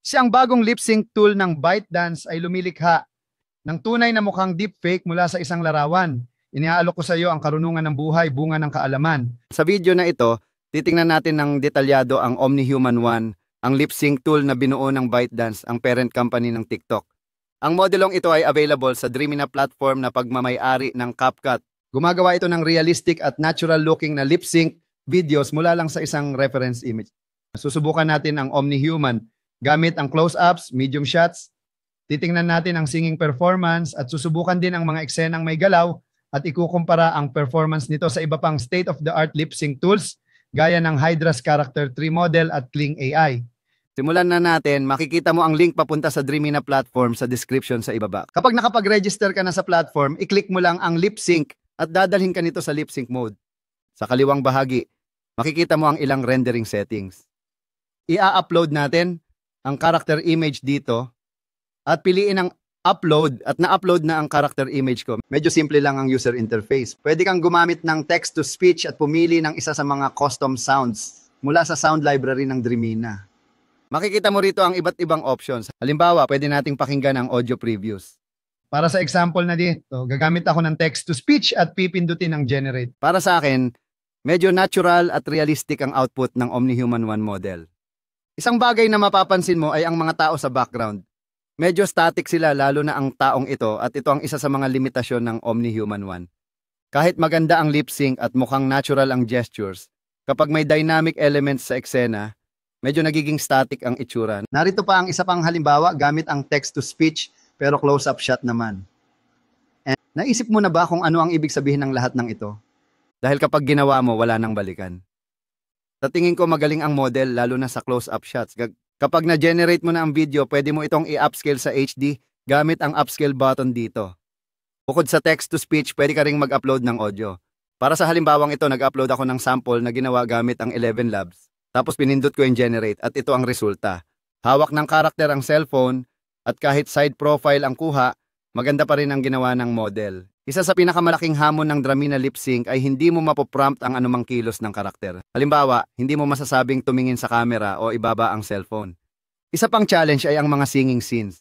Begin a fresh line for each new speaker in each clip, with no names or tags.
Siyang bagong lip sync tool ng ByteDance ay lumilikha ng tunay na mukhang deepfake mula sa isang larawan. Iniaalok ko sa iyo ang karunungan ng buhay, bunga ng kaalaman. Sa video na ito, titingnan natin ng detalyado ang OmniHuman One, ang lip sync tool na binuo ng ByteDance, ang parent company ng TikTok. Ang modelong ito ay available sa Dreamy na platform na pagmamay-ari ng CapCut. Gumagawa ito ng realistic at natural-looking na lip sync videos mula lang sa isang reference image. Susubukan natin ang OmniHuman gamit ang close-ups, medium shots. Titingnan natin ang singing performance at susubukan din ang mga eksenang may galaw at ikukumpara ang performance nito sa iba pang state-of-the-art lip sync tools gaya ng Hydra's Character 3 model at Kling AI. Simulan na natin, makikita mo ang link papunta sa Dreamy na platform sa description sa ibaba. Kapag nakapag-register ka na sa platform, i-click mo lang ang lip sync at dadalhin ka nito sa lip sync mode. Sa kaliwang bahagi, makikita mo ang ilang rendering settings. I-upload natin ang character image dito at piliin ang upload at na-upload na ang character image ko. Medyo simple lang ang user interface. Pwede kang gumamit ng text-to-speech at pumili ng isa sa mga custom sounds mula sa sound library ng Dreamina. Makikita mo rito ang iba't ibang options. Halimbawa, pwede nating pakinggan ang audio previews. Para sa example na dito, gagamit ako ng text-to-speech at pipindutin ang generate. Para sa akin, medyo natural at realistic ang output ng OmniHuman One model. Isang bagay na mapapansin mo ay ang mga tao sa background. Medyo static sila lalo na ang taong ito at ito ang isa sa mga limitasyon ng OmniHuman One. Kahit maganda ang lip sync at mukhang natural ang gestures, kapag may dynamic elements sa eksena, medyo nagiging static ang itsura. Narito pa ang isa pang halimbawa gamit ang text-to-speech pero close-up shot naman. And naisip mo na ba kung ano ang ibig sabihin ng lahat ng ito? Dahil kapag ginawa mo, wala nang balikan. Sa tingin ko magaling ang model lalo na sa close-up shots. Kapag na-generate mo na ang video, pwede mo itong i-upscale sa HD gamit ang upscale button dito. Bukod sa text-to-speech, pwede ka ring mag-upload ng audio. Para sa halimbawang ito, nag-upload ako ng sample na ginawa gamit ang 11 Labs. Tapos pinindot ko yung generate at ito ang resulta. Hawak ng karakter ang cellphone at kahit side profile ang kuha, maganda pa rin ang ginawa ng model. Isa sa pinakamalaking hamon ng Dreamina lip sync ay hindi mo mapoprompt ang anumang kilos ng karakter. Halimbawa, hindi mo masasabing tumingin sa camera o ibaba ang cellphone. Isa pang challenge ay ang mga singing scenes.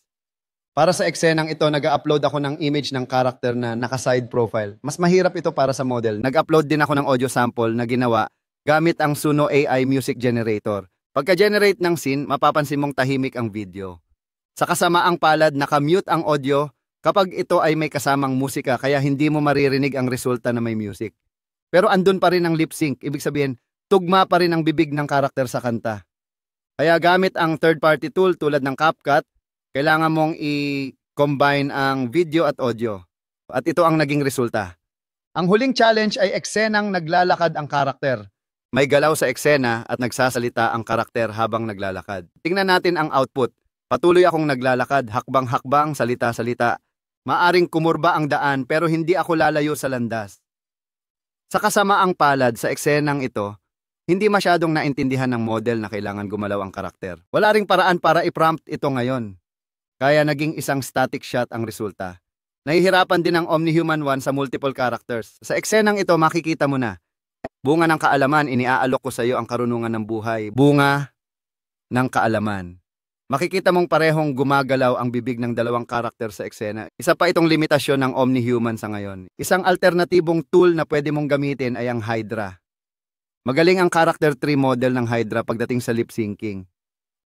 Para sa eksenang ito, nag-upload ako ng image ng karakter na naka-side profile. Mas mahirap ito para sa model. Nag-upload din ako ng audio sample na ginawa gamit ang Suno AI Music Generator. Pagka-generate ng scene, mapapansin mong tahimik ang video. Sa kasamaang palad, naka-mute ang audio kapag ito ay may kasamang musika kaya hindi mo maririnig ang resulta na may music. Pero andun pa rin ang lip sync, ibig sabihin, tugma pa rin ang bibig ng karakter sa kanta. Kaya gamit ang third-party tool tulad ng CapCut, kailangan mong i-combine ang video at audio. At ito ang naging resulta. Ang huling challenge ay eksenang naglalakad ang karakter. May galaw sa eksena at nagsasalita ang karakter habang naglalakad. Tingnan natin ang output. Patuloy akong naglalakad, hakbang-hakbang, salita-salita. Maaring kumurba ang daan pero hindi ako lalayo sa landas. Sa kasamaang palad sa eksenang ito, hindi masyadong naintindihan ng model na kailangan gumalaw ang karakter. Wala ring paraan para i-prompt ito ngayon. Kaya naging isang static shot ang resulta. Nahihirapan din ang OmniHuman One sa multiple characters. Sa eksenang ito makikita mo na. Bunga ng kaalaman, iniaalok ko sa iyo ang karunungan ng buhay. Bunga ng kaalaman. Makikita mong parehong gumagalaw ang bibig ng dalawang karakter sa eksena. Isa pa itong limitasyon ng OmniHuman sa ngayon. Isang alternatibong tool na pwede mong gamitin ay ang Hydra. Magaling ang Character 3 model ng Hydra pagdating sa lip syncing.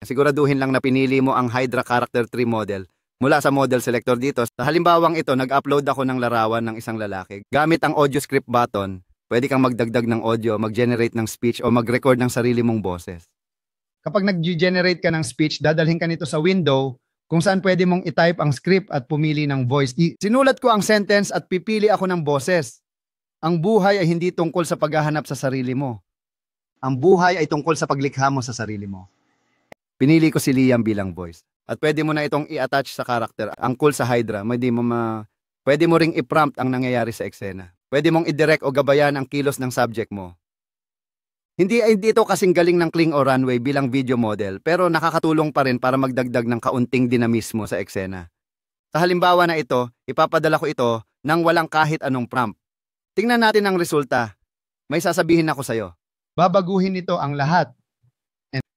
Siguraduhin lang na pinili mo ang Hydra Character 3 model mula sa model selector dito. Sa halimbawang ito, nag-upload ako ng larawan ng isang lalaki. Gamit ang audio script button, pwede kang magdagdag ng audio, mag-generate ng speech o mag-record ng sarili mong boses. Kapag nag-generate ka ng speech, dadalhin ka nito sa window kung saan pwede mong i-type ang script at pumili ng voice. Sinulat ko ang sentence at pipili ako ng boses. Ang buhay ay hindi tungkol sa paghahanap sa sarili mo. Ang buhay ay tungkol sa paglikha mo sa sarili mo. Pinili ko si Liam bilang voice. At pwede mo na itong i-attach sa karakter. Ang cool sa Hydra, pwede mo ring i-prompt ang nangyayari sa eksena. Pwede mong i-direct o gabayan ang kilos ng subject mo. Hindi ito kasing galing ng Kling o Runway bilang video model, pero nakakatulong pa rin para magdagdag ng kaunting dinamismo sa eksena. Sa halimbawa na ito, ipapadala ko ito nang walang kahit anong prompt. Tingnan natin ang resulta. May sasabihin ako sa'yo. Babaguhin nito ang lahat.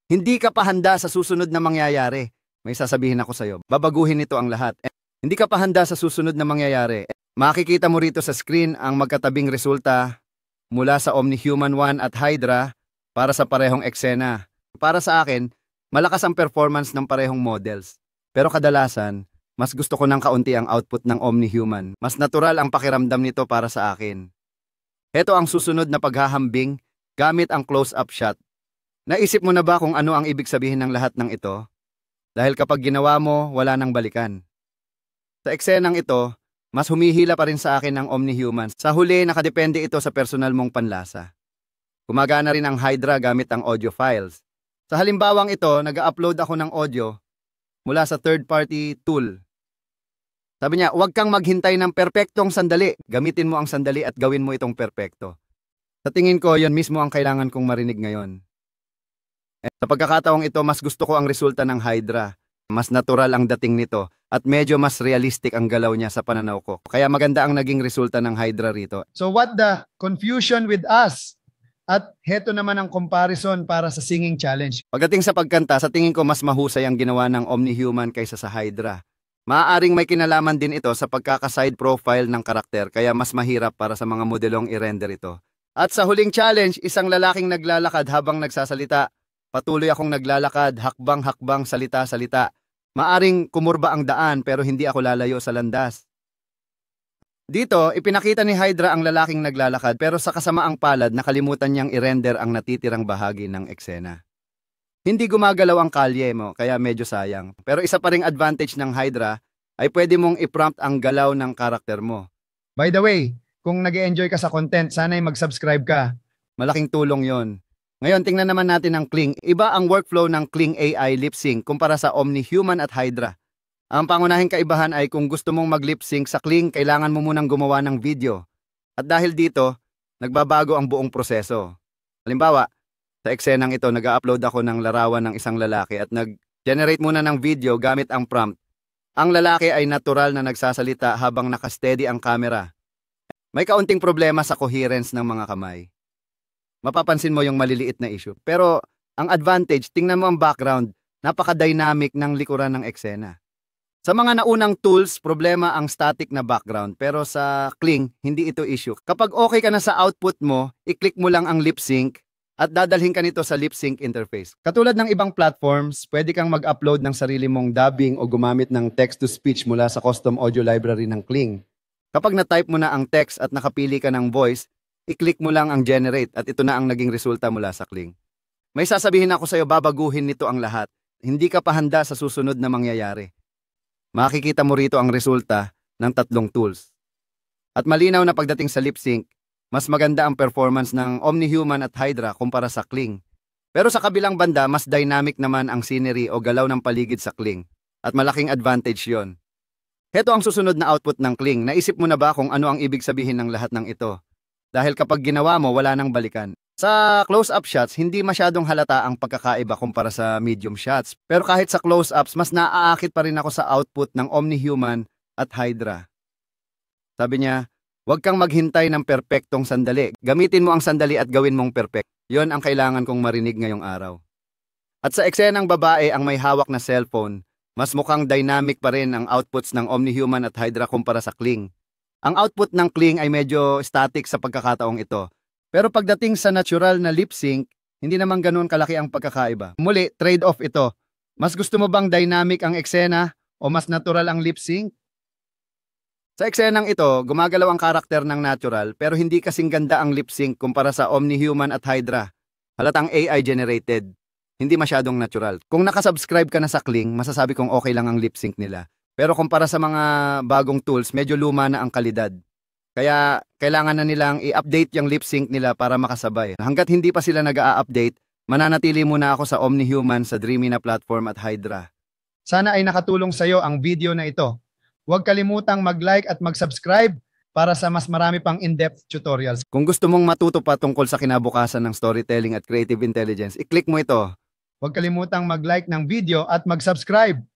Hindi ka pa handa sa susunod na mangyayari. may sasabihin ako sa'yo. Babaguhin nito ang lahat. Hindi ka pa handa sa susunod na mangyayari. Makikita mo rito sa screen ang magkatabing resulta mula sa Omni-Human 1 at Hydra para sa parehong eksena. Para sa akin, malakas ang performance ng parehong models. Pero kadalasan, mas gusto ko ng kaunti ang output ng Omni-Human. Mas natural ang pakiramdam nito para sa akin. Ito ang susunod na paghahambing gamit ang close-up shot. Naisip mo na ba kung ano ang ibig sabihin ng lahat ng ito? Dahil kapag ginawa mo, wala nang balikan. Sa eksenang ito, mas humihila pa rin sa akin ang Omni-Human. Sa huli, nakadepende ito sa personal mong panlasa. Gumagana rin ang Hydra gamit ang audio files. Sa halimbawang ito, nag-upload ako ng audio mula sa third-party tool. Sabi niya, huwag kang maghintay ng perpektong sandali. Gamitin mo ang sandali at gawin mo itong perpekto. Sa tingin ko, yon mismo ang kailangan kong marinig ngayon. Sa pagkakataong ito, mas gusto ko ang resulta ng Hydra. Mas natural ang dating nito at medyo mas realistic ang galaw niya sa pananaw ko. Kaya maganda ang naging resulta ng Hydra rito.
So what the confusion with us? At heto naman ang comparison para sa singing challenge.
Pagdating sa pagkanta, sa tingin ko mas mahusay ang ginawa ng Omni-Human kaysa sa Hydra. Maaaring may kinalaman din ito sa pagkaka-side profile ng karakter kaya mas mahirap para sa mga modelong i-render ito. At sa huling challenge, isang lalaking naglalakad habang nagsasalita. Patuloy akong naglalakad, hakbang-hakbang, salita-salita. Maaring kumurba ang daan pero hindi ako lalayo sa landas. Dito, ipinakita ni Hydra ang lalaking naglalakad pero sa kasamaang palad nakalimutan niyang i-render ang natitirang bahagi ng eksena. Hindi gumagalaw ang kalye mo kaya medyo sayang. Pero isa pa ring advantage ng Hydra ay pwede mong i-prompt ang galaw ng karakter mo.
By the way, kung nag-enjoy ka sa content, sana'y mag-subscribe ka.
Malaking tulong yon. Ngayon, tingnan naman natin ang Kling. Iba ang workflow ng Kling AI lip sync kumpara sa Omni-Human at Hydra. Ang pangunahing kaibahan ay kung gusto mong mag-lip sync sa Kling, kailangan mo munang gumawa ng video. At dahil dito, nagbabago ang buong proseso. Halimbawa, sa eksenang ito, nag-upload ako ng larawan ng isang lalaki at nag-generate muna ng video gamit ang prompt. Ang lalaki ay natural na nagsasalita habang nakasteady ang camera. May kaunting problema sa coherence ng mga kamay. Mapapansin mo yung maliliit na issue. Pero ang advantage, tingnan mo ang background, napaka-dynamic ng likuran ng eksena. Sa mga naunang tools, problema ang static na background. Pero sa Kling, hindi ito issue. Kapag okay ka na sa output mo, i-click mo lang ang lip sync at dadalhin ka nito sa lip sync interface. Katulad ng ibang platforms, pwede kang mag-upload ng sarili mong dubbing o gumamit ng text-to-speech mula sa custom audio library ng Kling. Kapag na-type mo na ang text at nakapili ka ng voice, i-click mo lang ang generate at ito na ang naging resulta mula sa Kling. May sasabihin ako sa'yo, babaguhin nito ang lahat. Hindi ka pa handa sa susunod na mangyayari. Makikita mo rito ang resulta ng 3 tools. At malinaw na pagdating sa lip sync, mas maganda ang performance ng Omni-Human at Hydra kumpara sa Kling. Pero sa kabilang banda, mas dynamic naman ang scenery o galaw ng paligid sa Kling. At malaking advantage yon. Heto ang susunod na output ng Kling. Naisip mo na ba kung ano ang ibig sabihin ng lahat ng ito? Dahil kapag ginawa mo, wala nang balikan. Sa close-up shots, hindi masyadong halata ang pagkakaiba kumpara sa medium shots. Pero kahit sa close-ups, mas naaakit pa rin ako sa output ng Omni-Human at Hydra. Sabi niya, huwag kang maghintay ng perpektong sandali. Gamitin mo ang sandali at gawin mong perfect. Yon ang kailangan kong marinig ngayong araw. At sa eksenang babae ang may hawak na cellphone, mas mukhang dynamic pa rin ang outputs ng Omni-Human at Hydra kumpara sa Kling. Ang output ng Kling ay medyo static sa pagkakataong ito. Pero pagdating sa natural na lip sync, hindi naman ganoon kalaki ang pagkakaiba. Muli, trade-off ito. Mas gusto mo bang dynamic ang eksena o mas natural ang lip sync? Sa eksenang ito, gumagalaw ang karakter ng natural pero hindi kasing ganda ang lip sync kumpara sa Omni-Human at Hydra. Halatang AI generated. Hindi masyadong natural. Kung nakasubscribe ka na sa Kling, masasabi kong okay lang ang lip sync nila. Pero kumpara sa mga bagong tools, medyo luma na ang kalidad. Kaya kailangan na nilang i-update yung lip sync nila para makasabay. Hanggat hindi pa sila nag-a-update, mananatili muna ako sa Omni-Human, sa Dreamy na platform at Hydra.
Sana ay nakatulong sa iyo ang video na ito. Huwag kalimutang mag-like at mag-subscribe para sa mas marami pang in-depth tutorials.
Kung gusto mong matuto pa tungkol sa kinabukasan ng storytelling at creative intelligence, i-click mo ito.
Huwag kalimutang mag-like ng video at mag-subscribe.